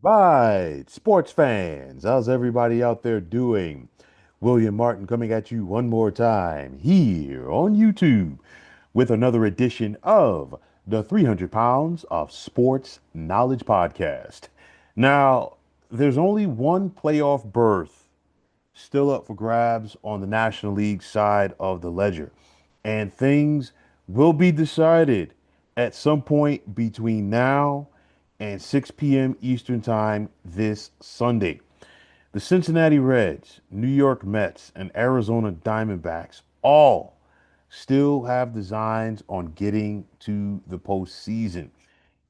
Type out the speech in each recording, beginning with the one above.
Right, sports fans, how's everybody out there doing? William Martin coming at you one more time here on YouTube with another edition of the 300 Pounds of Sports Knowledge Podcast. Now, there's only one playoff berth still up for grabs on the National League side of the ledger, and things will be decided at some point between now and 6 p.m. Eastern Time this Sunday. The Cincinnati Reds, New York Mets, and Arizona Diamondbacks all still have designs on getting to the postseason.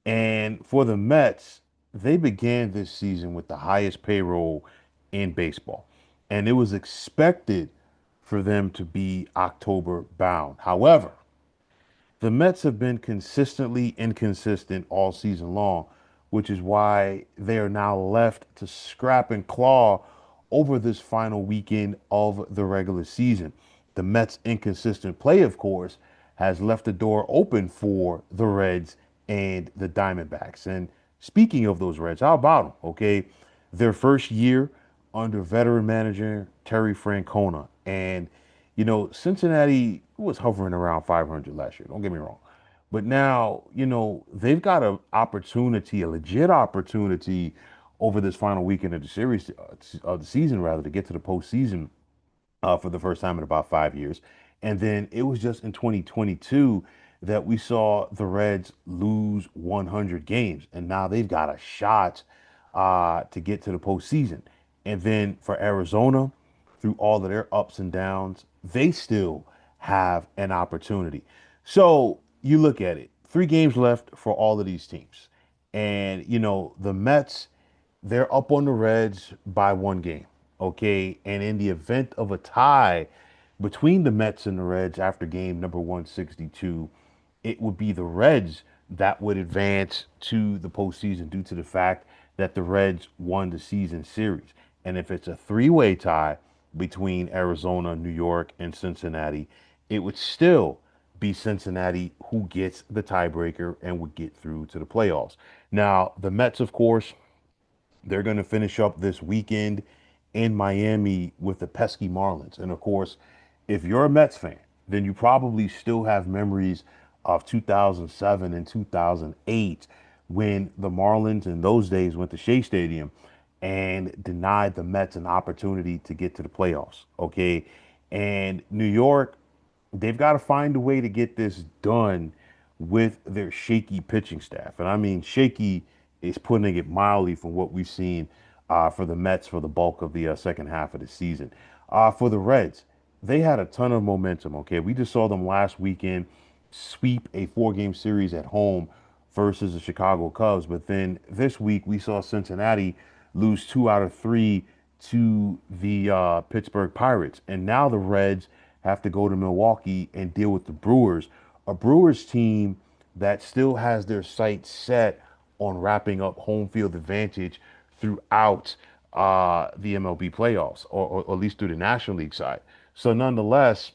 And for the Mets, they began this season with the highest payroll in baseball. And it was expected for them to be October bound. However, the Mets have been consistently inconsistent all season long, which is why they are now left to scrap and claw over this final weekend of the regular season. The Mets' inconsistent play, of course, has left the door open for the Reds and the Diamondbacks. And speaking of those Reds, how about them? Okay, their first year under veteran manager Terry Francona, and Cincinnati was hovering around 500 last year. Don't get me wrong. But now, they've got an opportunity, a legit opportunity over this final weekend of the series, of the season, rather, to get to the postseason for the first time in about 5 years. And then it was just in 2022 that we saw the Reds lose 100 games. And now they've got a shot to get to the postseason. And then for Arizona, through all of their ups and downs, they still have an opportunity. So you look at it, 3 games left for all of these teams. And, the Mets, they're up on the Reds by 1 game. Okay. And in the event of a tie between the Mets and the Reds after game number 162, it would be the Reds that would advance to the postseason due to the fact that the Reds won the season series. And if it's a three-way tie between Arizona, New York, and Cincinnati, it would still be Cincinnati who gets the tiebreaker and would get through to the playoffs. Now, the Mets, of course, they're going to finish up this weekend in Miami with the pesky Marlins. And of course, if you're a Mets fan, then you probably still have memories of 2007 and 2008 when the Marlins in those days went to Shea Stadium and denied the Mets an opportunity to get to the playoffs. Okay. And New York, they've got to find a way to get this done with their shaky pitching staff. And I mean, shaky is putting it mildly from what we've seen for the Mets for the bulk of the second half of the season. For the Reds, they had a ton of momentum. Okay. We just saw them last weekend sweep a 4 game series at home versus the Chicago Cubs. But then this week, we saw Cincinnati lose 2 out of 3 to the Pittsburgh Pirates. And now the Reds have to go to Milwaukee and deal with the Brewers, a Brewers team that still has their sights set on wrapping up home field advantage throughout the MLB playoffs, or at least through the National League side. So, nonetheless,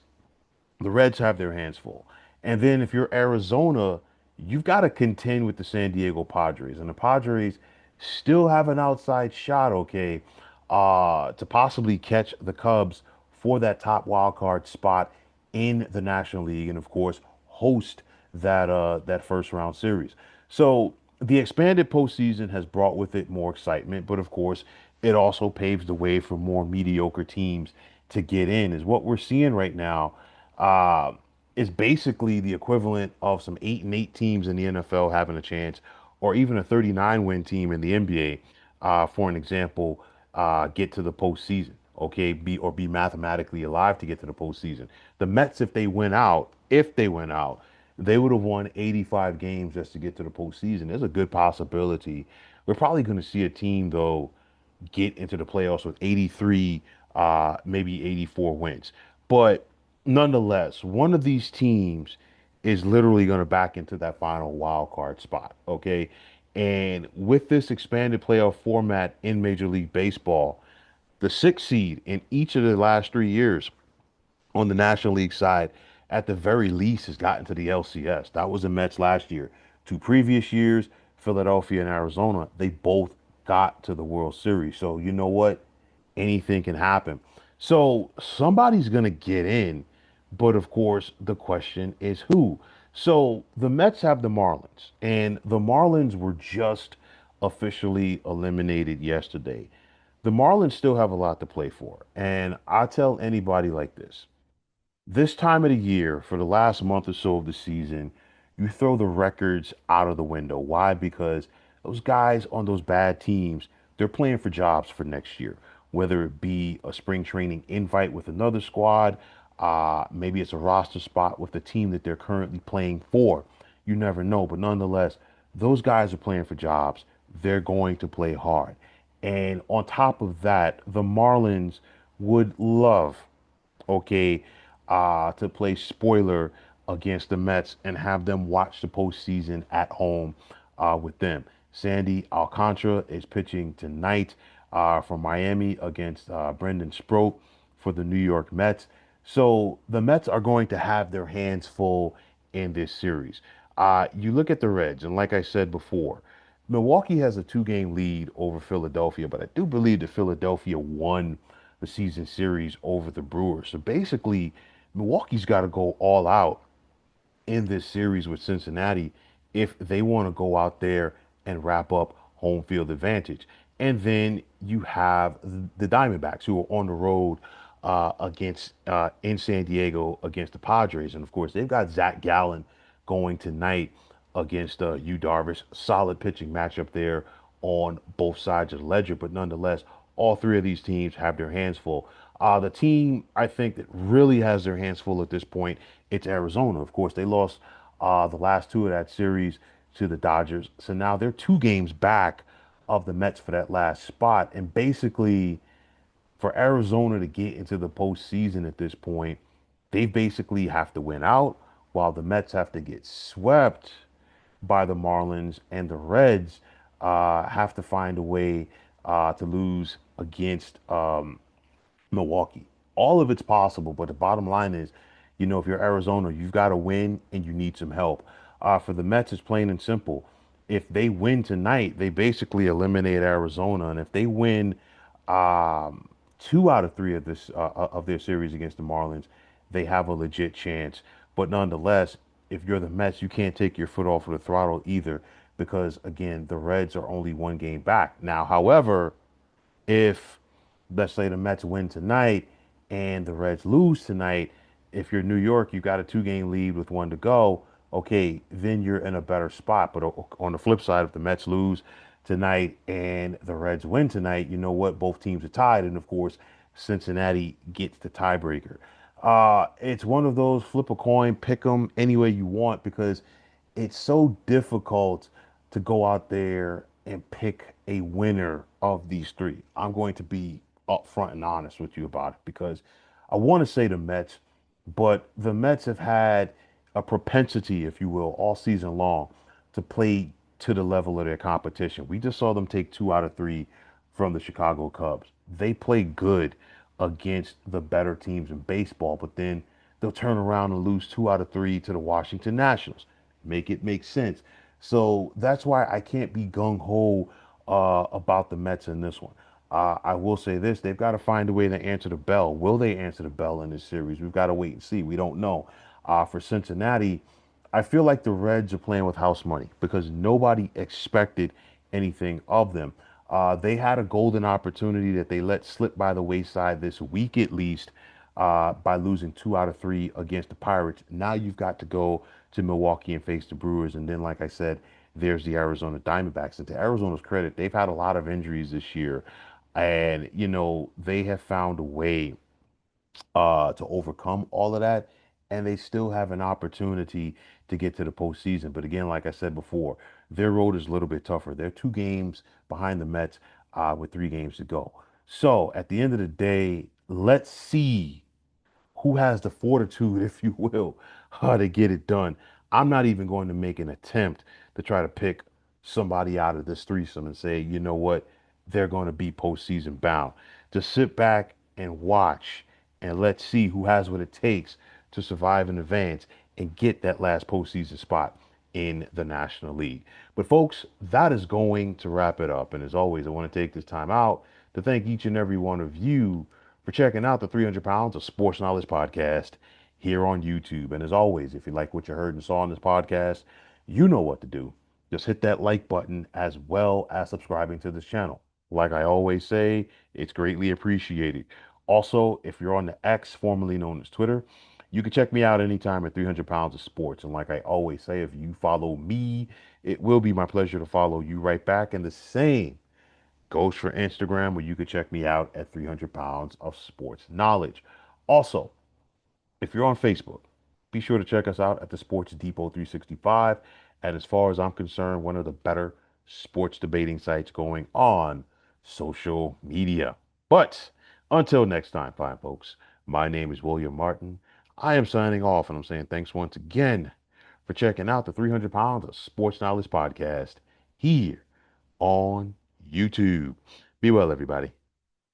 the Reds have their hands full. And then if you're Arizona, you've got to contend with the San Diego Padres. And the Padres still have an outside shot, okay, to possibly catch the Cubs for that top wild card spot in the National League, and of course, host that first round series. So the expanded postseason has brought with it more excitement, but of course, it also paves the way for more mediocre teams to get in. Is what we're seeing right now. Uh, is basically the equivalent of some 8-8 teams in the NFL having a chance, or even a 39-win team in the NBA, for an example, get to the postseason. Okay, be mathematically alive to get to the postseason. The Mets, if they went out, they would have won 85 games just to get to the postseason. There's a good possibility. We're probably going to see a team though get into the playoffs with 83, maybe 84 wins. But nonetheless, one of these teams is literally going to back into that final wild card spot. Okay. And with this expanded playoff format in Major League Baseball, the 6th seed in each of the last 3 years on the National League side, at the very least, has gotten to the LCS. That was the Mets last year. 2 previous years, Philadelphia and Arizona, they both got to the World Series. So you know what? Anything can happen. So somebody's going to get in, but of course, the question is who? So the Mets have the Marlins, and the Marlins were just officially eliminated yesterday. The Marlins still have a lot to play for. And I tell anybody like this time of the year, for the last month or so of the season, you throw the records out of the window. Why? Because those guys on those bad teams, they're playing for jobs for next year, whether it be a spring training invite with another squad, maybe it's a roster spot with the team that they're currently playing for. You never know. But nonetheless, those guys are playing for jobs. They're going to play hard. And on top of that, the Marlins would love, okay, to play spoiler against the Mets and have them watch the postseason at home with them. Sandy Alcantara is pitching tonight from Miami against Brendan Sproat for the New York Mets. So the Mets are going to have their hands full in this series. You look at the Reds, and like I said before, Milwaukee has a two-game lead over Philadelphia, but I do believe that Philadelphia won the season series over the Brewers. So basically, Milwaukee's got to go all out in this series with Cincinnati if they want to go out there and wrap up home field advantage. And then you have the Diamondbacks who are on the road against in San Diego against the Padres, and of course they've got Zach Gallen going tonight against Yu Darvish. Solid pitching matchup there on both sides of the ledger, but nonetheless, all three of these teams have their hands full. The team I think that really has their hands full at this point, it's Arizona. Of course, they lost the last two of that series to the Dodgers, so now they're 2 games back of the Mets for that last spot, and basically for Arizona to get into the postseason at this point, they basically have to win out, while the Mets have to get swept by the Marlins, and the Reds have to find a way to lose against Milwaukee. All of it's possible, but the bottom line is, if you're Arizona, you've got to win and you need some help. For the Mets, it's plain and simple. If they win tonight, they basically eliminate Arizona, and if they win um, 2 out of 3 of their series against the Marlins, they have a legit chance. But nonetheless, if you're the Mets, you can't take your foot off of the throttle either, because again, the Reds are only 1 game back now. However, if let's say the Mets win tonight and the Reds lose tonight, if you're New York, you got a 2 game lead with one to go. Okay, then you're in a better spot. But on the flip side, if the Mets lose tonight and the Reds win tonight, you know what? Both teams are tied. And of course, Cincinnati gets the tiebreaker. It's one of those flip a coin, pick them any way you want because it's so difficult to go out there and pick a winner of these three. I'm going to be upfront and honest with you about it because I want to say the Mets, but the Mets have had a propensity, if you will, all season long to play to the level of their competition. We just saw them take 2 out of 3 from the Chicago Cubs. They play good against the better teams in baseball, but then they'll turn around and lose 2 out of 3 to the Washington Nationals. Make it make sense. So that's why I can't be gung ho about the Mets in this one. I will say this: they've got to find a way to answer the bell. Will they answer the bell in this series? We've got to wait and see. We don't know. For Cincinnati, I feel like the Reds are playing with house money because nobody expected anything of them. They had a golden opportunity that they let slip by the wayside this week at least by losing 2 out of 3 against the Pirates. Now you've got to go to Milwaukee and face the Brewers. And then, like I said, there's the Arizona Diamondbacks. And to Arizona's credit, they've had a lot of injuries this year. And, they have found a way to overcome all of that. And they still have an opportunity to get to the postseason. But again, like I said before, their road is a little bit tougher. They're 2 games behind the Mets with 3 games to go. So at the end of the day, let's see who has the fortitude, if you will, to get it done. I'm not even going to make an attempt to try to pick somebody out of this threesome and say, you know what, they're going to be postseason bound. Just sit back and watch and let's see who has what it takes to survive in advance and get that last postseason spot. in the National League. But folks, that is going to wrap it up. And as always, I want to take this time out to thank each and every one of you for checking out the 300 Pounds of Sports Knowledge podcast here on YouTube. And as always, if you like what you heard and saw on this podcast, you know what to do. Just hit that like button as well as subscribing to this channel. Like I always say, it's greatly appreciated. Also, if you're on the X, formerly known as Twitter, you can check me out anytime at 300 Pounds of Sports. And like I always say, if you follow me, it will be my pleasure to follow you right back. And the same goes for Instagram, where you can check me out at 300 Pounds of Sports Knowledge. Also, if you're on Facebook, be sure to check us out at the Sports Depot 365. And as far as I'm concerned, one of the better sports debating sites going on social media. But until next time, fine folks, my name is William Martin. I am signing off, and I'm saying thanks once again for checking out the 300 Pounds of Sports Knowledge podcast here on YouTube. Be well, everybody.